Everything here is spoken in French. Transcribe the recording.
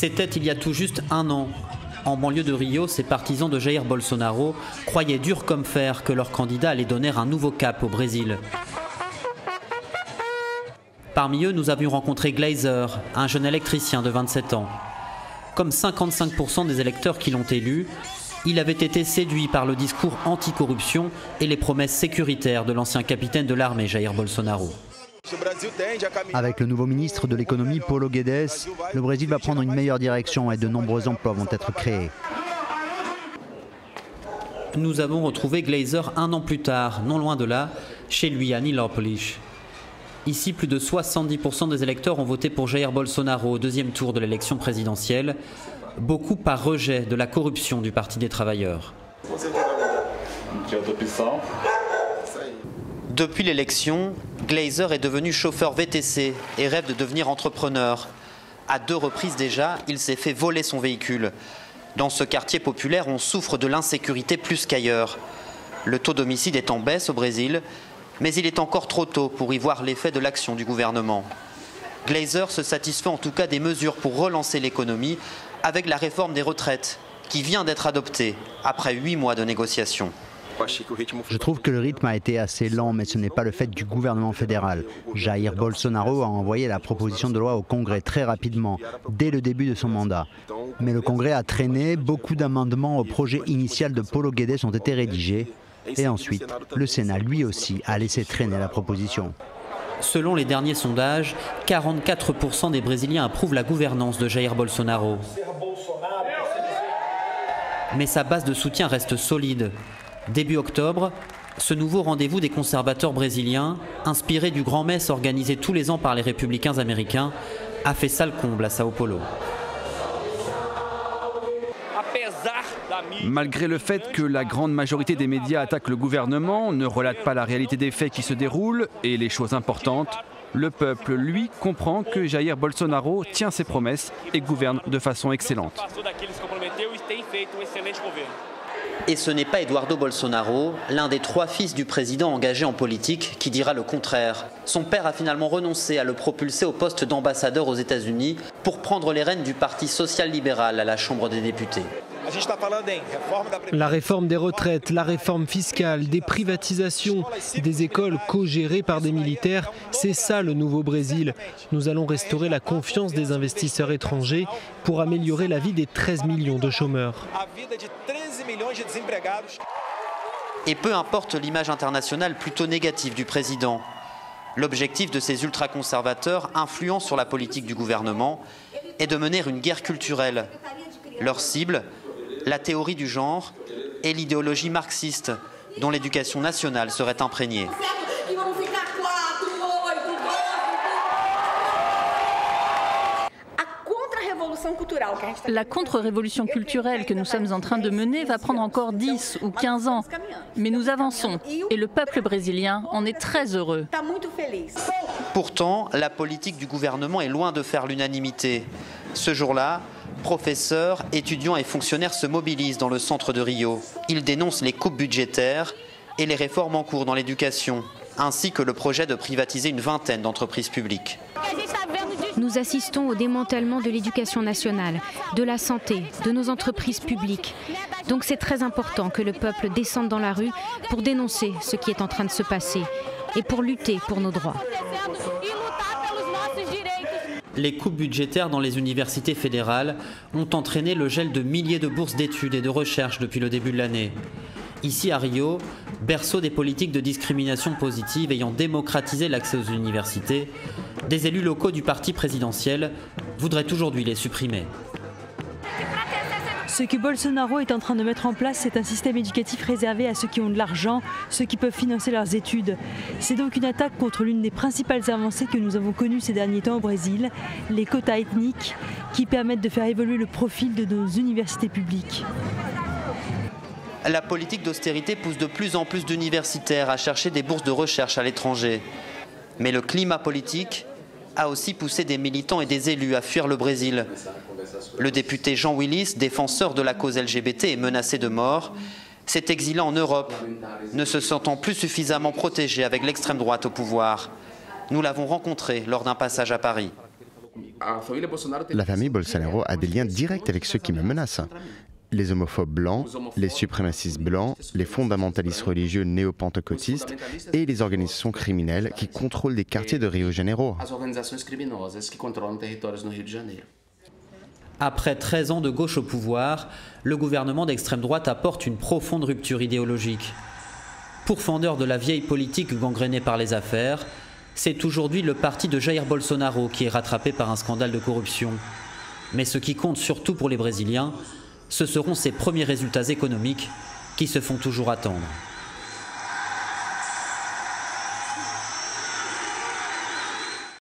C'était il y a tout juste un an. En banlieue de Rio, ces partisans de Jair Bolsonaro croyaient dur comme fer que leur candidat allait donner un nouveau cap au Brésil. Parmi eux, nous avions rencontré Glazer, un jeune électricien de 27 ans. Comme 55% des électeurs qui l'ont élu, il avait été séduit par le discours anticorruption et les promesses sécuritaires de l'ancien capitaine de l'armée Jair Bolsonaro. Avec le nouveau ministre de l'économie, Paulo Guedes, le Brésil va prendre une meilleure direction et de nombreux emplois vont être créés. Nous avons retrouvé Glazer un an plus tard, non loin de là, chez lui à Nilópolis. Ici, plus de 70% des électeurs ont voté pour Jair Bolsonaro au deuxième tour de l'élection présidentielle, beaucoup par rejet de la corruption du Parti des travailleurs. Depuis l'élection, Glazer est devenu chauffeur VTC et rêve de devenir entrepreneur. À 2 reprises déjà, il s'est fait voler son véhicule. Dans ce quartier populaire, on souffre de l'insécurité plus qu'ailleurs. Le taux d'homicide est en baisse au Brésil, mais il est encore trop tôt pour y voir l'effet de l'action du gouvernement. Glazer se satisfait en tout cas des mesures pour relancer l'économie avec la réforme des retraites, qui vient d'être adoptée après 8 mois de négociations. Je trouve que le rythme a été assez lent, mais ce n'est pas le fait du gouvernement fédéral. Jair Bolsonaro a envoyé la proposition de loi au Congrès très rapidement, dès le début de son mandat. Mais le Congrès a traîné, beaucoup d'amendements au projet initial de Paulo Guedes ont été rédigés. Et ensuite, le Sénat lui aussi a laissé traîner la proposition. Selon les derniers sondages, 44% des Brésiliens approuvent la gouvernance de Jair Bolsonaro. Mais sa base de soutien reste solide. Début octobre, ce nouveau rendez-vous des conservateurs brésiliens, inspiré du grand messe organisé tous les ans par les républicains américains, a fait salle comble à Sao Paulo. Malgré le fait que la grande majorité des médias attaquent le gouvernement, ne relatent pas la réalité des faits qui se déroulent et les choses importantes, le peuple, lui, comprend que Jair Bolsonaro tient ses promesses et gouverne de façon excellente. Et ce n'est pas Eduardo Bolsonaro, l'un des 3 fils du président engagé en politique, qui dira le contraire. Son père a finalement renoncé à le propulser au poste d'ambassadeur aux États-Unis pour prendre les rênes du Parti social-libéral à la Chambre des députés. La réforme des retraites, la réforme fiscale, des privatisations, des écoles co-gérées par des militaires, c'est ça le nouveau Brésil. Nous allons restaurer la confiance des investisseurs étrangers pour améliorer la vie des 13 millions de chômeurs. Et peu importe l'image internationale plutôt négative du président, l'objectif de ces ultra-conservateurs influents sur la politique du gouvernement est de mener une guerre culturelle. Leur cible, la théorie du genre et l'idéologie marxiste dont l'éducation nationale serait imprégnée. La contre-révolution culturelle que nous sommes en train de mener va prendre encore 10 ou 15 ans. Mais nous avançons et le peuple brésilien en est très heureux. Pourtant, la politique du gouvernement est loin de faire l'unanimité. Ce jour-là, professeurs, étudiants et fonctionnaires se mobilisent dans le centre de Rio. Ils dénoncent les coupes budgétaires et les réformes en cours dans l'éducation, ainsi que le projet de privatiser une vingtaine d'entreprises publiques. Nous assistons au démantèlement de l'éducation nationale, de la santé, de nos entreprises publiques. Donc c'est très important que le peuple descende dans la rue pour dénoncer ce qui est en train de se passer et pour lutter pour nos droits. Les coupes budgétaires dans les universités fédérales ont entraîné le gel de milliers de bourses d'études et de recherche depuis le début de l'année. Ici à Rio, berceau des politiques de discrimination positive ayant démocratisé l'accès aux universités, des élus locaux du parti présidentiel voudraient aujourd'hui les supprimer. Ce que Bolsonaro est en train de mettre en place, c'est un système éducatif réservé à ceux qui ont de l'argent, ceux qui peuvent financer leurs études. C'est donc une attaque contre l'une des principales avancées que nous avons connues ces derniers temps au Brésil, les quotas ethniques, qui permettent de faire évoluer le profil de nos universités publiques. La politique d'austérité pousse de plus en plus d'universitaires à chercher des bourses de recherche à l'étranger. Mais le climat politique a aussi poussé des militants et des élus à fuir le Brésil. Le député Jean Willis, défenseur de la cause LGBT et menacé de mort, s'est exilé en Europe, ne se sentant plus suffisamment protégé avec l'extrême droite au pouvoir. Nous l'avons rencontré lors d'un passage à Paris. La famille Bolsonaro a des liens directs avec ceux qui me menacent. Les homophobes blancs, les suprémacistes blancs, les fondamentalistes religieux néo-pentecôtistes et les organisations criminelles qui contrôlent des quartiers de Rio de Janeiro. Après 13 ans de gauche au pouvoir, le gouvernement d'extrême droite apporte une profonde rupture idéologique. Pourfendeur de la vieille politique gangrénée par les affaires, c'est aujourd'hui le parti de Jair Bolsonaro qui est rattrapé par un scandale de corruption. Mais ce qui compte surtout pour les Brésiliens, ce seront ses premiers résultats économiques qui se font toujours attendre.